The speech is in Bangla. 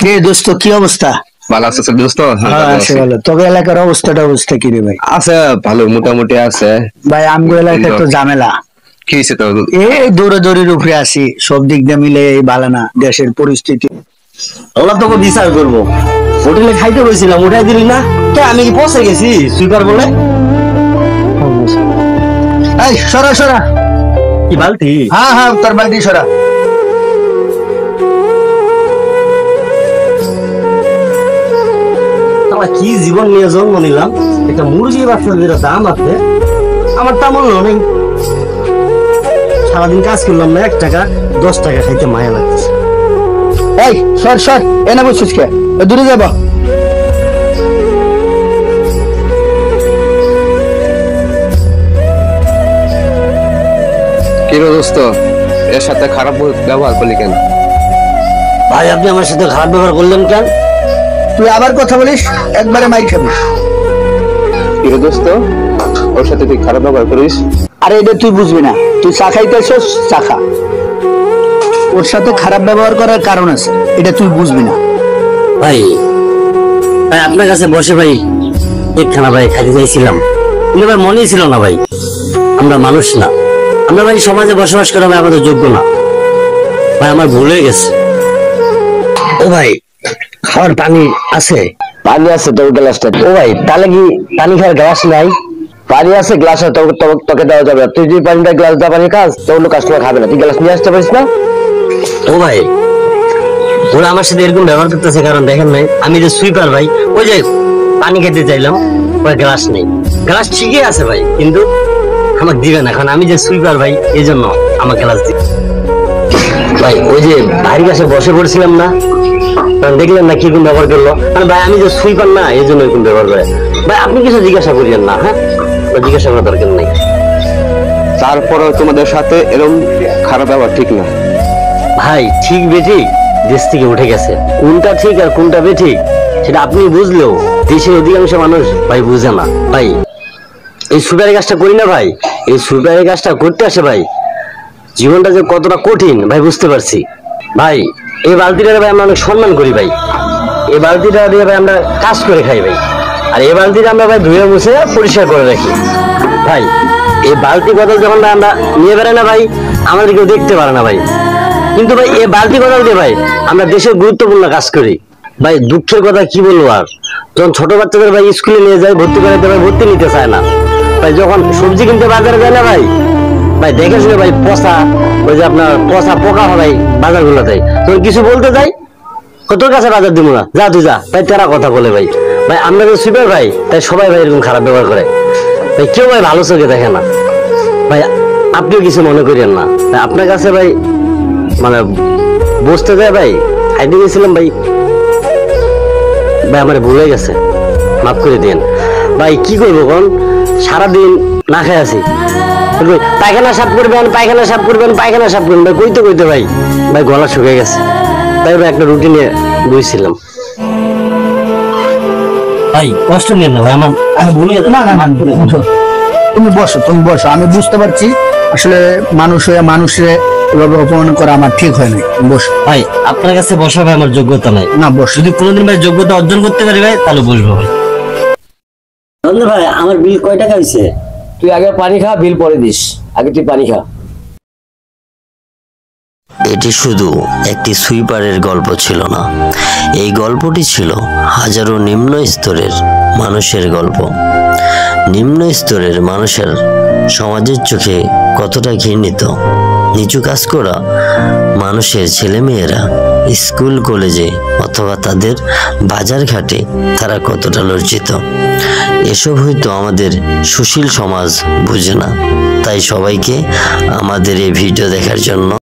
রে দোস্ত কি অবস্থা? ভালো আছে দোস্ত? হ্যাঁ আছে ভালো। তবে এলাকার অবস্থা কি রে ভাই? আছে ভালো, মোটামুটি আছে ভাই আমগো এলাকায় তো ঝামেলা। কি হয়েছে তো? এই দৌড়াদৌড়ির উপরে আছি, সব দিক দিয়ে মিলে এই ভালো না দেশের পরিস্থিতি। ওরা তোকে বিচার করবো। হোটেলে খাইতে বসছিলাম, উঠাই দিলি না কে? আমি কি পৌঁছে গেছি সুইপার বলে? এই সরা সরা। কি বালতি? হ্যাঁ হ্যাঁ তোর বালতি সরা। আমার কি জীবন নিয়ে জন্ম নিলাম, একটা মুরগি বাচ্চার যেটা দাম আছে আমার তা মূল্য নেই। সারাদিন কাজ করলাম না, 1 টাকা 10 টাকা খাইতে মায়া লাগছে। এই সর সর, এনে বসছিস কে? দূরে যাবা। কি রে দোস্ত, এর সাথে খারাপ ব্যবহার করলি কেন? ভাই আপনি আমার সাথে খারাপ ব্যবহার করলেন কেন? তুই আবার কথা বলিস, একবারে মাইর খাবি। কি রে দোস্ত, ওর সাথে তুই খারাপ ব্যবহার করিস? আরে এটা তুই বুঝবি না, তুই চা খাইতেছস, চা খা। ওর সাথে খারাপ ব্যবহার করার কারণ আছে, এটা তুই বুঝবি না। ভাই ভাই আপনার কাছে বসে ভাই একখানা ভাই খাইতে চাইছিলাম, কিন্তু ভাই মনেই ছিল না ভাই আমরা মানুষ না, আমরা ভাই সমাজে বসবাস করা ভাই আমাদের যোগ্য না। ভাই আমার ভুল হয়ে গেছে। ও ভাই খাওয়ার পানি আছে? পানি আছে তোর গ্লাসটা। ও ভাই তাহলে কি পানি খাওয়ার গ্লাস নাই? পানি আছে, গ্লাস আছে, তোকে দেওয়া যাবে। তুই যদি পানিটা গ্লাস দা পানি খাস তো অন্য কাস্টমার খাবে না, তুই গ্লাস নিয়ে আসতে পারিস না? ও ভাই ওরা আমার সাথে এরকম ব্যবহার করতেছে কারণ দেখেন নাই আমি যে সুইপার ভাই, ওই যে পানি খেতে চাইলাম ওই গ্লাস নেই। গ্লাস ঠিকই আছে ভাই, কিন্তু আমাকে দিবে না, কারণ আমি যে সুইপার ভাই এই জন্য আমার গ্লাস দিবে। ভাই ওই যে বাড়ির কাছে বসে পড়ছিলাম না, দেখলেন না কিরকম ব্যবহার করলো। মানে ভাই আমি যে সুইপার না এই জন্য এরকম ব্যবহার করে। ভাই আপনি কিছু জিজ্ঞাসা করিয়েন না, হ্যাঁ জিজ্ঞাসা করার দরকার নেই। তারপরেও তোমাদের সাথে এরকম খারাপ ব্যবহার ঠিক না। ভাই ঠিক বেঠিক দেশ থেকে উঠে গেছে, কোনটা ঠিক আর কোনটা বেঠিক সেটা আপনি বুঝলেও দেশের অধিকাংশ মানুষ ভাই বুঝে না। ভাই এই সুইপারের কাজটা করি না ভাই, এই সুইপারের কাজটা করতে আসে ভাই জীবনটা যে কতটা কঠিন ভাই বুঝতে পারছি। ভাই এই বালতিটা ভাই আমরা অনেক সম্মান করি ভাই, এই বালতিটা দিয়ে ভাই আমরা কাজ করে খাই ভাই, আর এই বালতিটা আমরা ভাই ধুয়ে মুছে পরিষ্কার করে রাখি। ভাই এই বালতি বদল যখন ভাই আমরা নিয়ে বেড়াই না ভাই, আমাদের কেউ দেখতে পারে না ভাই, কিন্তু ভাই এই বালতি বদল দিয়ে ভাই আমরা দেশের গুরুত্বপূর্ণ কাজ করি। ভাই দুঃখের কথা কি বলবো আর, যখন ছোট বাচ্চাদের ভাই স্কুলে নিয়ে যায় ভর্তি করাতে ভাই ভর্তি নিতে চায় না ভাই, যখন সবজি কিনতে বাজারে যায় না ভাই, ভাই দেখে শুনে ভাই পচা, ওই যে আপনার পচা পোকা হয় বাজার গুলোতে, তখন কিছু বলতে যাই তোর কাছে বাজার দিব না, যা তুই যা ভাই, তেরা কথা বলে ভাই। ভাই আমরা যে সুইপার ভাই তাই সবাই ভাই এরকম খারাপ ব্যবহার করে ভাই, কেউ ভাই ভালো চোখে দেখে না ভাই, আপনিও কিছু মনে করেন না ভাই। আপনার কাছে ভাই মানে বসতে যায় ভাই খাইতে গেছিলাম ভাই, ভাই আমার ভুলে গেছে, মাফ করে দিন ভাই। কি করবো কোন, সারাদিন না খাই আছি, পায়খানা সাফ করবেন পায়খানা সাফ করবেন পায়খানা সাফ করবেন ভাই, কইতে কইতে ভাই ভাই গলা শুকিয়ে গেছে, তাই ভাই একটা রুটি নিয়ে বইছিলাম। ভাই কষ্ট নেন না ভাই, আমি ভুলে গেছি। না না না, তুমি বসো, তুমি বসো। আমি বুঝতে পারছি আসলে মানুষ হয়ে মানুষে এভাবে অপমান করা আমার ঠিক হয় না। বসো ভাই, আপনার কাছে বসা ভাই আমার যোগ্যতা নাই। না বসো, যদি কোনোদিন ভাই যোগ্যতা অর্জন করতে পারি ভাই তাহলে বসবো ভাই। ভাই আমার বিল কয় টাকা হয়েছে? তুই আগে পানি খা, বিল পরে দিস, আগে তুই পানি খা। এটি শুধু একটি সুইপারের গল্প ছিল না, এই গল্পটি ছিল হাজারো নিম্ন স্তরের মানুষের গল্প। নিম্ন স্তরের মানুষের সমাজের চোখে কতটা ঘৃণিত, নিচু কাজ করা মানুষের ছেলেমেয়েরা স্কুল কলেজে অথবা তাদের বাজার ঘাটে তারা কতটা লজ্জিত, এসব হয়তো আমাদের সুশীল সমাজ বুঝে না। তাই সবাইকে আমাদের এই ভিডিও দেখার জন্য